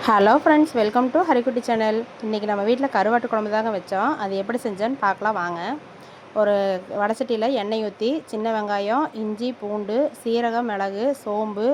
Hello friends, welcome to Harikutty channel. இன்றைக்கி நம்ம வீட்டில் கருவாட்டு குழம்பு தாங்க வச்சோம். அது எப்படி செஞ்சோன்னு பார்க்கலாம் வாங்க. ஒரு வடசட்டியில் எண்ணெய் ஊற்றி சின்ன வெங்காயம், இஞ்சி, பூண்டு, சீரகம், மிளகு, சோம்பு,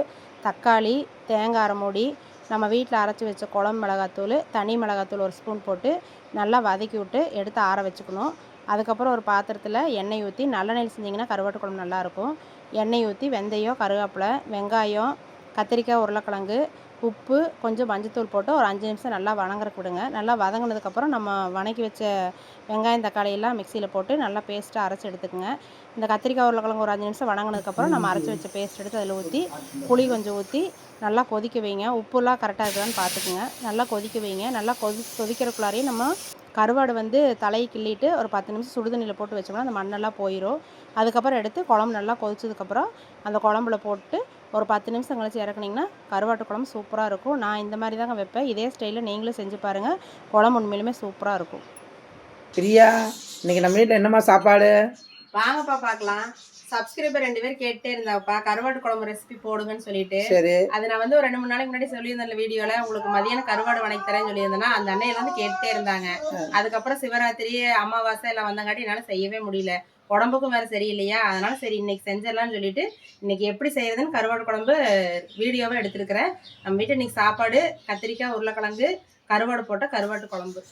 தக்காளி, தேங்காய் அரை மூடி, நம்ம வீட்டில் அரைச்சி வச்ச குழம்பு மிளகாத்தூள், தனி மிளகாத்தூள் ஒரு ஸ்பூன் போட்டு நல்லா வதக்கி விட்டு எடுத்து ஆற வச்சுக்கணும். அதுக்கப்புறம் ஒரு பாத்திரத்தில் எண்ணெய் ஊற்றி, நல்லெண்ணெயில் செஞ்சிங்கன்னா கருவாட்டு குழம்பு நல்லாயிருக்கும். எண்ணெய் ஊற்றி வெந்தயம், கருவேப்பிலை, வெங்காயம், கத்திரிக்காய், உருளைக்கிழங்கு, உப்பு, கொஞ்சம் மஞ்சத்தூள் போட்டு ஒரு 5 நிமிஷம் நல்லா வதங்குறதுக்கு விடுங்க. நல்லா வதங்கினதுக்கப்புறம் நம்ம வதக்கி வச்ச வெங்காயம், தக்காளி எல்லாம் மிக்சியில் போட்டு நல்லா பேஸ்ட்டாக அரைச்சி எடுத்துக்கோங்க. இந்த கத்திரிக்காய், உருளைக்கிழங்கு ஒரு 5 நிமிஷம் வதங்கினதுக்கப்புறம் நம்ம அரைச்சி வச்ச பேஸ்ட் எடுத்து அதில் ஊற்றி, புளி கொஞ்சம் ஊற்றி நல்லா கொதிக்க வைங்க. உப்புலாம் கரெக்டாக இருக்குதான்னு பார்த்துக்குங்க. நல்லா கொதிக்க வைங்க. நல்லா கொதிக்கிறக்குள்ளாரையே நம்ம கருவாடு தலையை கிள்ளிட்டு ஒரு 10 நிமிஷம் சுடுதண்ணியில் போட்டு வச்சோம்னா அந்த மண்ணெல்லாம் போயிடும். அதுக்கப்புறம் எடுத்து குழம்பு நல்லா கொதிச்சதுக்கப்புறம் அந்த குழம்புல போட்டு ஒரு 10 நிமிஷம் கழிச்சு இறக்குனிங்கன்னா கருவாட்டு குழம்பு சூப்பராக இருக்கும். நான் இந்த மாதிரி தாங்க வைப்பேன். இதே ஸ்டைலில் நீங்களும் செஞ்சு பாருங்கள். குழம்பு உண்மையிலுமே சூப்பராக இருக்கும். பிரியா, இன்னைக்கு நம்ம வீட்டில் என்னம்மா சாப்பாடு? வாங்கப்பா பார்க்கலாம். சப்ஸ்கிரைபர் 2 பேர் கேட்டே இருந்தாப்பா கருவாட்டு குழம்பு ரெசிபி போடுங்கன்னு சொல்லிட்டு. சரி, அது நான் ஒரு 2-3 நாளைக்கு முன்னாடி சொல்லியிருந்தேன் வீடியோல, உங்களுக்கு மதியானம் கருவாடு வணக்கி தரேன்னு சொல்லியிருந்தேன்னா அந்த அன்னையில கேட்டே இருந்தாங்க. அதுக்கப்புறம் சிவராத்திரி, அமாவாசை எல்லாம் வந்தங்காட்டி என்னால செய்யவே முடியல. உடம்புக்கும் வேற சரியில்லையா, அதனால சரி இன்னைக்கு செஞ்சிடலாம்னு சொல்லிட்டு இன்னைக்கு எப்படி செய்யறதுன்னு கருவாடு குழம்பு வீடியோவை எடுத்துருக்கிறேன். நம்ம வீட்டில் இன்னைக்கு சாப்பாடு கத்திரிக்காய், உருளைக்கிழங்கு, கருவாடு போட்ட கருவாட்டு குழம்பு.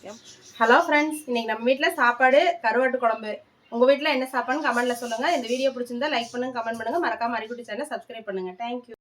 ஹலோ ஃப்ரெண்ட்ஸ், இன்னைக்கு நம்ம வீட்டில் சாப்பாடு கருவாட்டு குழம்பு. உங்கள் வீட்டில் என்ன சாப்பாடுன்னு கமெண்ட்டில் சொல்லுங்கள். இந்த வீடியோ பிடிச்சிருந்தா லைக் பண்ணுங்கள், கமெண்ட் பண்ணுங்கள். மறக்காம ஹரிக்குட்டி சேனலை சப்ஸ்கிரைப் பண்ணுங்கள். தேங்க்யூ.